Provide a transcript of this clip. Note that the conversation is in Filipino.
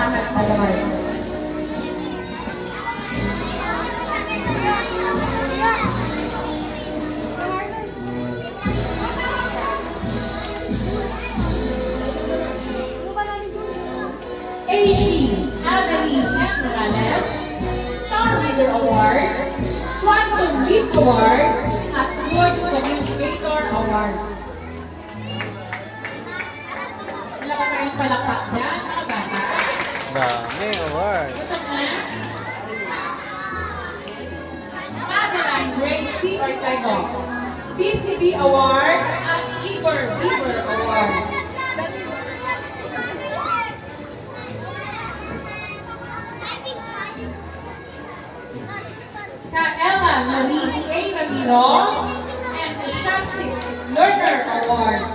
Kabataan Award. Aishi Adelis Morales, Star Leader Award, Quantum Leap Award, at Good Communicator Award. Wala ba tayong palakpak dyan, mga bata? Dami award. Ito na. Madeline Gracie Ortego, PCB Award at Keeper Beaver Award. Ella Marie A. Ramiro and the Shastic Learner Award.